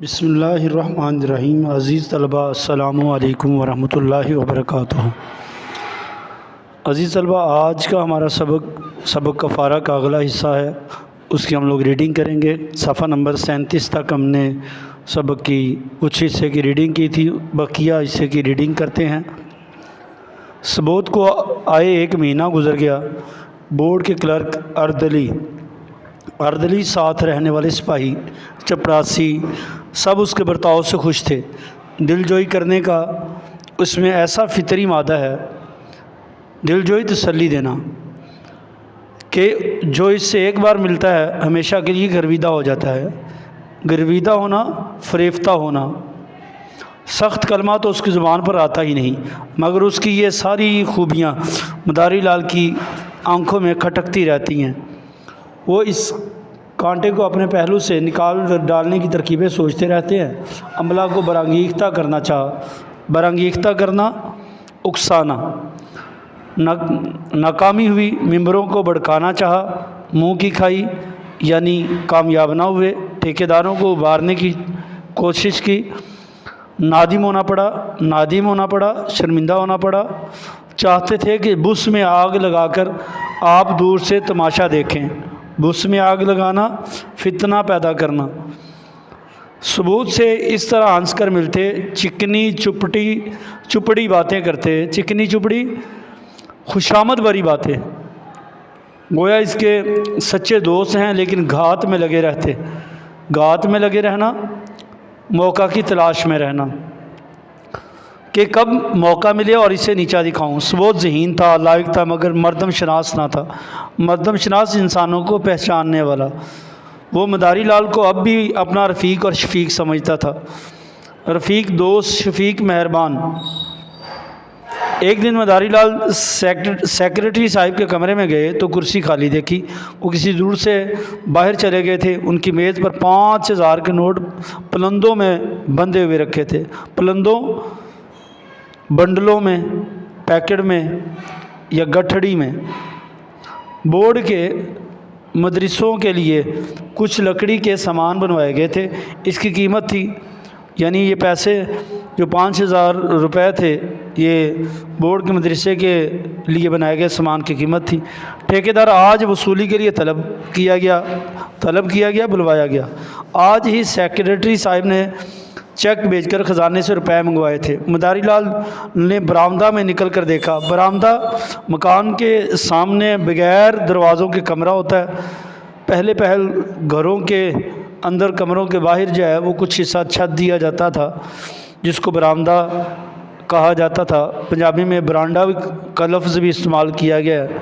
بسم اللہ الرحمن الرحیم۔ عزیز طلبہ السلام علیکم ورحمۃ اللہ وبرکاتہ۔ عزیز طلبہ، آج کا ہمارا سبق کفارہ کا اگلا حصہ ہے، اس کی ہم لوگ ریڈنگ کریں گے۔ صفحہ نمبر 37 تک ہم نے سبق کی کچھ حصے کی ریڈنگ کی تھی، بقیہ حصے کی ریڈنگ کرتے ہیں۔ ثبوت کو آئے 1 مہینہ گزر گیا۔ بورڈ کے کلرک اردلی ساتھ رہنے والے سپاہی، چپراسی سب اس کے برتاؤ سے خوش تھے۔ دل جوئی کرنے کا اس میں ایسا فطری مادہ ہے، دل جوئی تسلی دینا، کہ جو اس سے ایک بار ملتا ہے ہمیشہ کے لیے گرویدہ ہو جاتا ہے۔ گرویدہ ہونا، فریفتہ ہونا، سخت کلمہ تو اس کی زبان پر آتا ہی نہیں، مگر اس کی یہ ساری خوبیاں مداری لال کی آنکھوں میں کھٹکتی رہتی ہیں۔ وہ اس کانٹے کو اپنے پہلو سے نکال ڈالنے کی ترکیبیں سوچتے رہتے ہیں۔ عملہ کو برانگیختہ کرنا، اکسانا، ناکامی ہوئی، ممبروں کو بھڑکانا چاہا، منہ کی کھائی یعنی کامیاب نہ ہوئے، ٹھیکیداروں کو ابھارنے کی کوشش کی، نادم ہونا پڑا، شرمندہ ہونا پڑا۔ چاہتے تھے کہ بس میں آگ لگا کر آپ دور سے تماشا دیکھیں۔ بس میں آگ لگانا، فتنہ پیدا کرنا۔ ثبوت سے اس طرح ہنس کر ملتے، چکنی چپڑی باتیں کرتے، چکنی چپڑی خوشامد بھری باتیں، گویا اس کے سچے دوست ہیں، لیکن گھات میں لگے رہنا، موقع کی تلاش میں رہنا کہ کب موقع ملے اور اسے نیچا دکھاؤں۔ ثبوت ذہین تھا، لائق تھا، مگر مردم شناس نہ تھا۔ مردم شناس انسانوں کو پہچاننے والا۔ وہ مداری لال کو اب بھی اپنا رفیق اور شفیق سمجھتا تھا، رفیق، دوست، شفیق، مہربان۔ ایک دن مداری لال سیکرٹری صاحب کے کمرے میں گئے تو کرسی خالی دیکھی۔ وہ کسی دور سے باہر چلے گئے تھے۔ ان کی میز پر 5000 کے نوٹ پلندوں میں بندھے ہوئے رکھے تھے۔ پلندوں بنڈلوں میں، پیکٹ میں یا گٹھڑی میں۔ بورڈ کے مدرسوں کے لیے کچھ لکڑی کے سامان بنوائے گئے تھے۔ اس کی قیمت تھی، یعنی یہ پیسے جو 5000 روپے تھے، یہ بورڈ کے مدرسے کے لیے بنائے گئے سامان کی قیمت تھی۔ ٹھیکیدار آج وصولی کے لیے طلب کیا گیا، بلوایا گیا۔ آج ہی سیکرٹری صاحب نے چیک بھیج کر خزانے سے روپے منگوائے تھے۔ مداری لال نے برآمدہ میں نکل کر دیکھا۔ برآمدہ مکان کے سامنے بغیر دروازوں کے کمرہ ہوتا ہے۔ پہل گھروں کے اندر کمروں کے باہر جو ہے وہ کچھ حصہ چھت دیا جاتا تھا، جس کو برآمدہ کہا جاتا تھا۔ پنجابی میں برانڈا کا لفظ بھی استعمال کیا گیا ہے۔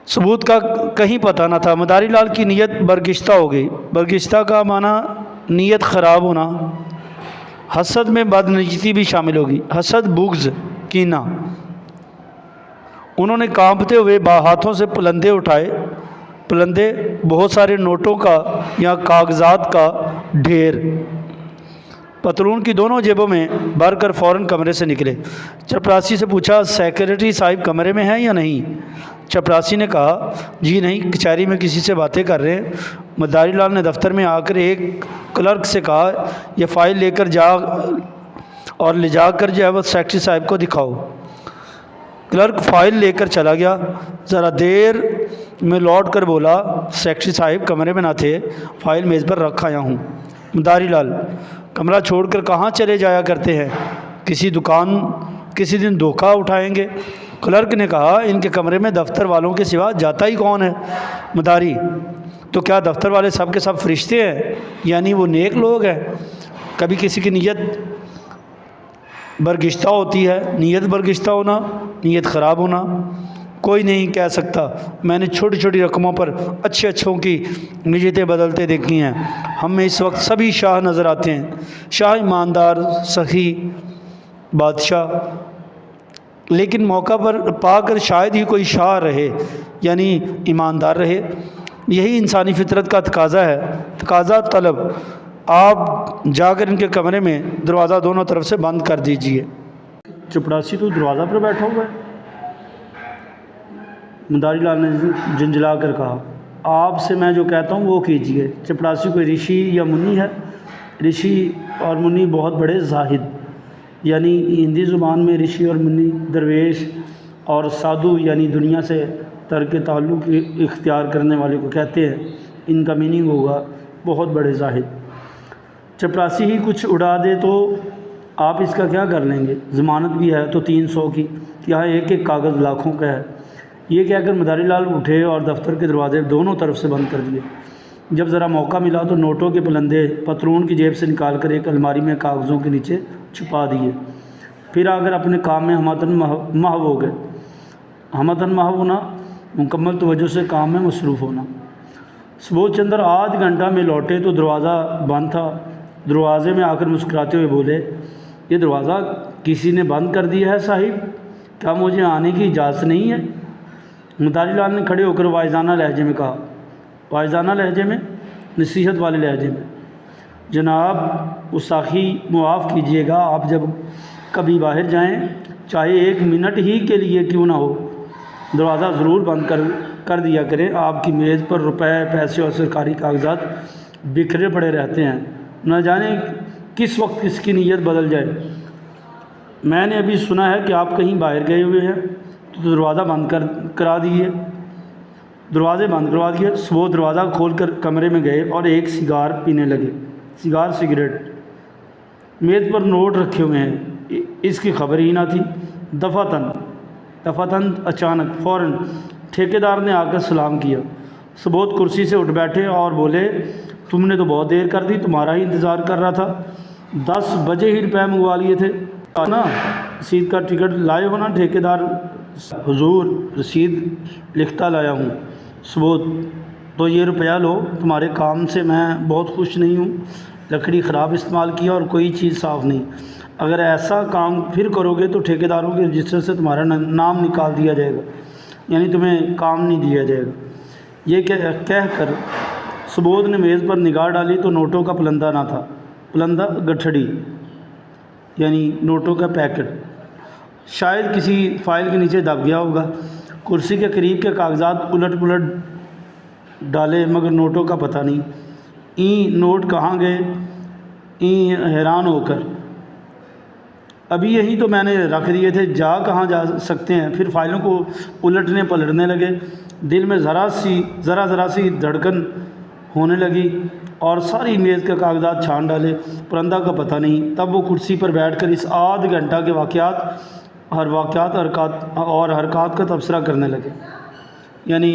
ثبوت کا کہیں پتہ نہ تھا۔ مداری لال کی نیت برگشتہ ہو گئی۔ برگشتہ کا معنی نیت خراب ہونا۔ حسد میں بدنیتی بھی شامل ہوگی، حسد، بغض، کینہ۔ انہوں نے کانپتے ہوئے ہاتھوں سے پلندے اٹھائے۔ پلندے بہت سارے نوٹوں کا یا کاغذات کا ڈھیر، پتلون کی دونوں جیبوں میں بھر کر فوراً کمرے سے نکلے۔ چپراسی سے پوچھا، سیکرٹری صاحب کمرے میں ہیں یا نہیں؟ چپراسی نے کہا، جی نہیں، کچہری میں کسی سے باتیں کر رہے ہیں۔ مداری لال نے دفتر میں آ کر ایک کلرک سے کہا، یہ فائل لے جا کر جو ہے وہ سیکرٹری صاحب کو دکھاؤ۔ کلرک فائل لے کر چلا گیا۔ ذرا دیر میں لوٹ کر بولا، سیکرٹری صاحب کمرے میں نہ تھے، فائل میز پر رکھ آیا ہوں۔ مداری لال، کمرہ چھوڑ کر کہاں چلے جایا کرتے ہیں؟ کسی دن دھوکہ اٹھائیں گے۔ کلرک نے کہا، ان کے کمرے میں دفتر والوں کے سوا جاتا ہی کون ہے؟ مداری، تو کیا دفتر والے سب کے سب فرشتے ہیں؟ یعنی وہ نیک لوگ ہیں؟ کبھی کسی کی نیت برگشتہ ہوتی ہے۔ نیت برگشتہ ہونا، نیت خراب ہونا کوئی نہیں کہہ سکتا۔ میں نے چھوٹی چھوٹی رقموں پر اچھوں کی نیتیں بدلتے دیکھی ہیں۔ ہم میں اس وقت سبھی شاہ نظر آتے ہیں، شاہ ایماندار، سخی، بادشاہ، لیکن موقع پر پا کر شاید ہی کوئی شاہ رہے، یعنی ایماندار رہے۔ یہی انسانی فطرت کا تقاضا ہے، تقاضا طلب۔ آپ جا کر ان کے کمرے میں دروازہ دونوں طرف سے بند کر دیجئے۔ چپڑاسی تو دروازہ پر بیٹھا ہوا ہے، مداری لال نے جھنجھلا کر کہا۔ آپ سے میں جو کہتا ہوں وہ کیجیے۔ چپڑاسی کوئی رشی یا منی ہے، رشی اور منی بہت بڑے زاہد، یعنی ہندی زبان میں رشی اور منی درویش اور سادھو یعنی دنیا سے ترک تعلق اختیار کرنے والے کو کہتے ہیں۔ ان کا میننگ ہوگا بہت بڑے زاہد۔ چپڑاسی ہی کچھ اڑا دے تو آپ اس کا کیا کر لیں گے؟ ضمانت بھی ہے تو 300 کی، یہاں ایک ایک کاغذ لاکھوں کا ہے۔ یہ کہہ کر مداری لال اٹھے اور دفتر کے دروازے دونوں طرف سے بند کر دیے۔ جب ذرا موقع ملا تو نوٹوں کے پلندے پتلون کی جیب سے نکال کر ایک الماری میں کاغذوں کے نیچے چھپا دیے۔ پھر آ کر اپنے کام میں ہمتاً محو ہو گئے۔ ہمتاً محو ہونا مکمل توجہ سے کام میں مصروف ہونا۔ سبودھ چندر آدھ گھنٹہ میں لوٹے تو دروازہ بند تھا۔ دروازے میں آ کر مسکراتے ہوئے بولے، یہ دروازہ کسی نے بند کر دیا ہے صاحب، کیا مجھے آنے کی اجازت نہیں ہے؟ مداری لال نے کھڑے ہو کر واعظانہ لہجے میں کہا، واعظانہ لہجے میں، نصیحت والے لہجے میں، جناب گستاخی معاف کیجیے گا، آپ جب کبھی باہر جائیں چاہے 1 منٹ ہی کے لیے کیوں نہ ہو، دروازہ ضرور بند کر دیا کریں۔ آپ کی میز پر روپے، پیسے اور سرکاری کاغذات بکھرے پڑے رہتے ہیں، نہ جانے کس وقت کس کی نیت بدل جائے۔ میں نے ابھی سنا ہے کہ آپ کہیں باہر گئے ہوئے ہیں، تو دروازہ بند کرا دیے۔ دروازے بند کروا دیے۔ وہ دروازہ کھول کر کمرے میں گئے اور ایک سگار پینے لگے۔ سگریٹ، میز پر نوٹ رکھے ہوئے ہیں، اس کی خبر ہی نہ تھی۔ دفعتاً اچانک فوراً ٹھیکیدار نے آ کر سلام کیا۔ سبودھ کرسی سے اٹھ بیٹھے اور بولے، تم نے تو بہت دیر کر دی، تمہارا ہی انتظار کر رہا تھا، 10 بجے ہی روپے منگوا لیے تھے نا، رسید کا ٹکٹ لائے ہو نا؟ ٹھیکیدار، حضور رسید لکھتا لایا ہوں۔ سبودھ، تو یہ روپیہ لو، تمہارے کام سے میں بہت خوش نہیں ہوں، لکڑی خراب استعمال کیا اور کوئی چیز صاف نہیں، اگر ایسا کام پھر کرو گے تو ٹھیکیداروں کے رجسٹر سے تمہارا نام نکال دیا جائے گا، یعنی تمہیں کام نہیں دیا جائے گا۔ یہ کہہ کر سبودھ نے میز پر نگاہ ڈالی تو نوٹوں کا پلندہ نہ تھا، پلندہ گٹھڑی یعنی نوٹوں کا پیکٹ شاید کسی فائل کے نیچے دب گیا ہوگا۔ کرسی کے قریب کے کاغذات الٹ پلٹ ڈالے مگر نوٹوں کا پتہ نہیں۔ نوٹ کہاں گئے؟ حیران ہو کر، ابھی یہی تو میں نے رکھ دیے تھے، کہاں جا سکتے ہیں؟ پھر فائلوں کو الٹنے پلٹنے لگے، دل میں ذرا سی دھڑکن ہونے لگی اور ساری میز کے کاغذات چھان ڈالے، پرندہ کا پتہ نہیں۔ تب وہ کرسی پر بیٹھ کر اس آدھ گھنٹہ کے واقعات اور حرکات کا تبصرہ کرنے لگے، یعنی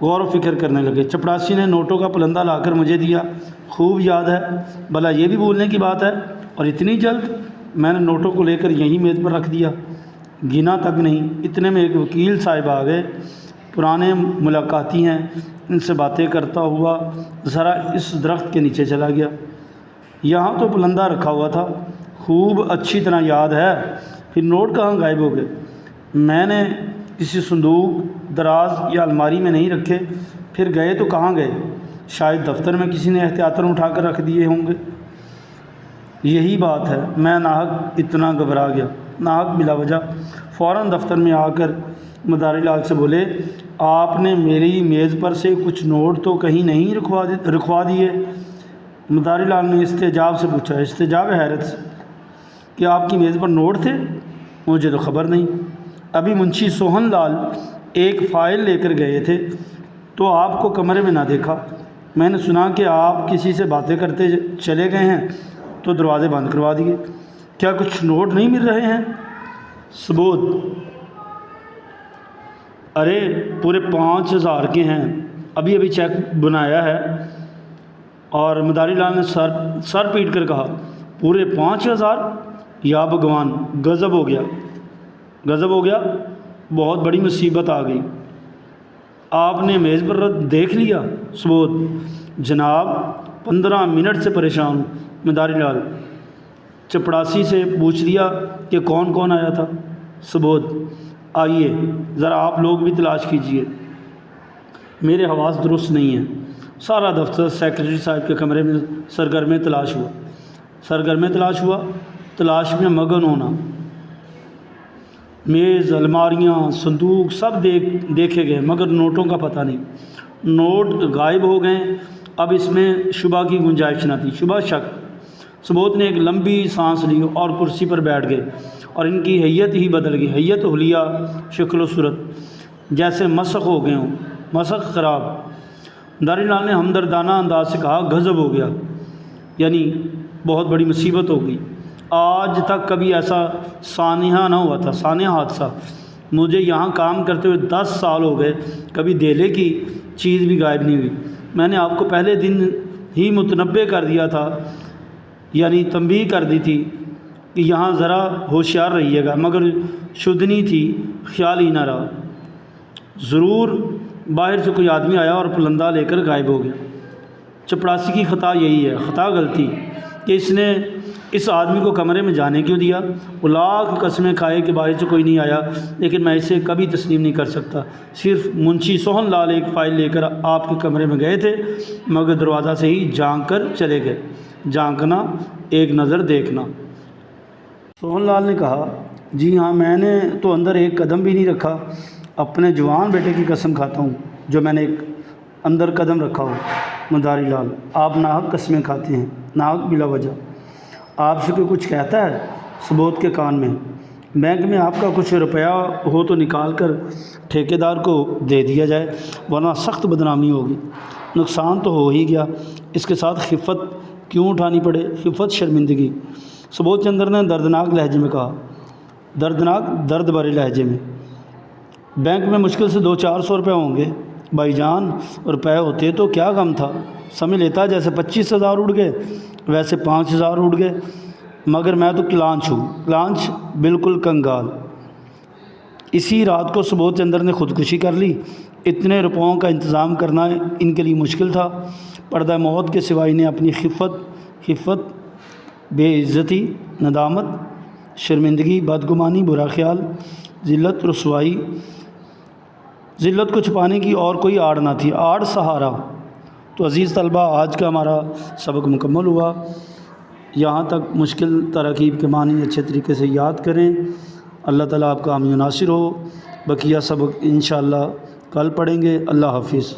غور و فکر کرنے لگے۔ چپڑاسی نے نوٹوں کا پلندہ لا کر مجھے دیا، خوب یاد ہے، بھلا یہ بھی بھولنے کی بات ہے، اور اتنی جلد؟ میں نے نوٹوں کو لے کر یہیں میز پر رکھ دیا، گنا تک نہیں۔ اتنے میں ایک وکیل صاحب آ گئے، پرانے ملاقاتی ہیں، ان سے باتیں کرتا ہوا ذرا اس درخت کے نیچے چلا گیا۔ یہاں تو پلندہ رکھا ہوا تھا، خوب اچھی طرح یاد ہے، پھر نوٹ کہاں غائب ہو گئے؟ میں نے کسی صندوق، دراز یا الماری میں نہیں رکھے، پھر گئے تو کہاں گئے؟ شاید دفتر میں کسی نے احتیاطاً اٹھا کر رکھ دیے ہوں گے۔ یہی بات ہے، میں ناحق اتنا گھبرا گیا، ناحق بلا وجہ۔ فوراً دفتر میں آ کر مداری لال سے بولے، آپ نے میری میز پر سے کچھ نوٹ تو کہیں نہیں رکھوا دیے؟ مداری لال نے استعجاب سے پوچھا، استعجاب حیرت سے، کہ آپ کی میز پر نوٹ تھے؟ مجھے تو خبر نہیں، ابھی منشی سوہن لال ایک فائل لے کر گئے تھے تو آپ کو کمرے میں نہ دیکھا، میں نے سنا کہ آپ کسی سے باتیں کرتے چلے گئے ہیں تو دروازے بند کروا دیے، کیا کچھ نوٹ نہیں مل رہے ہیں؟ سبودھ، ارے پورے 5000 کے ہیں، ابھی چیک بنایا ہے۔ اور مداری لال نے سر پیٹ کر کہا، پورے 5000؟ یا بھگوان، غضب ہو گیا، بہت بڑی مصیبت آ گئی، آپ نے میز پر دیکھ لیا؟ سبودھ، جناب 15 منٹ سے پریشان ہوں۔ مداری لال، چپڑاسی سے پوچھ لیا کہ کون کون آیا تھا؟ سبودھ، آئیے ذرا آپ لوگ بھی تلاش کیجئے، میرے حواس درست نہیں ہیں۔ سارا دفتر سیکرٹری صاحب کے کمرے میں سرگرم تلاش ہوا، تلاش میں مگن ہونا، میز، الماریاں، صندوق سب دیکھے گئے مگر نوٹوں کا پتہ نہیں۔ نوٹ غائب ہو گئے، اب اس میں شبہ کی گنجائش نہ تھی، شبہ شک۔ ثبوت نے ایک لمبی سانس لی اور کرسی پر بیٹھ گئے، اور ان کی حیت ہی بدل گئی، حیت حلیہ، شکل و صورت جیسے مسخ ہو گئے ہوں، مسخ خراب۔ مداری لال نے ہمدردانہ انداز سے کہا، غضب ہو گیا، یعنی بہت بڑی مصیبت ہو گئی، آج تک کبھی ایسا سانحہ نہ ہوا تھا، سانحہ حادثہ، مجھے یہاں کام کرتے ہوئے 10 سال ہو گئے، کبھی دھیلے کی چیز بھی غائب نہیں ہوئی۔ میں نے آپ کو پہلے دن ہی متنبہ کر دیا تھا، یعنی تنبیہ کر دی تھی کہ یہاں ذرا ہوشیار رہیے گا، مگر شدنی تھی، خیال ہی نہ رہا۔ ضرور باہر سے کوئی آدمی آیا اور پلندہ لے کر غائب ہو گیا۔ چپڑاسی کی خطا یہی ہے، خطا غلطی کہ اس نے اس آدمی کو کمرے میں جانے کیوں دیا۔ وہ لاکھ قسمیں کھائے کہ باہر سے کوئی نہیں آیا، لیکن میں اسے کبھی تسلیم نہیں کر سکتا۔ صرف منشی سوہن لال ایک فائل لے کر آپ کے کمرے میں گئے تھے، مگر دروازہ سے ہی جھانک کر چلے گئے۔ جھانکنا، ایک نظر دیکھنا۔ سوہن لال نے کہا، جی ہاں، میں نے تو اندر ایک قدم بھی نہیں رکھا، اپنے جوان بیٹے کی قسم کھاتا ہوں جو میں نے ایک اندر قدم رکھا ہو۔ مداری لال، آپ ناحق قسمیں کھاتے ہیں، ناحق بلا وجہ۔ آپ سے کوئی کچھ کہتا ہے؟ ثبوت کے کان میں، بینک میں آپ کا کچھ روپیہ ہو تو نکال کر ٹھیکیدار کو دے دیا جائے، ورنہ سخت بدنامی ہوگی۔ نقصان تو ہو ہی گیا، اس کے ساتھ خفت کیوں اٹھانی پڑے؟ خفت، شرمندگی۔ سبوت چندر نے دردناک لہجے میں کہا، دردناک، درد بھرے لہجے میں، بینک میں مشکل سے 200-400 روپے ہوں گے بھائی جان، روپے ہوتے تو کیا غم تھا، سمجھ لیتا جیسے 25,000 اڑ گئے ویسے 5,000 اڑ گئے، مگر میں تو کلانچ ہوں، کلانچ، بالکل کنگال۔ اسی رات کو سبوت چندر نے خودکشی کر لی۔ اتنے روپوں کا انتظام کرنا ان کے لیے مشکل تھا۔ پردہ موت کے سوائے انہیں اپنی خفت، بے عزتی، ندامت، شرمندگی، بدگمانی، برا خیال، ذلت، رسوائی، ذلت کو چھپانے کی اور کوئی آڑ نہ تھی، آڑ سہارا۔ تو عزیز طلبہ، آج کا ہمارا سبق مکمل ہوا۔ یہاں تک مشکل تراکیب کے معنی اچھے طریقے سے یاد کریں۔ اللہ تعالیٰ آپ کا حامی و ناصر ہو۔ بقیہ سبق انشاءاللہ کل پڑھیں گے۔ اللہ حافظ۔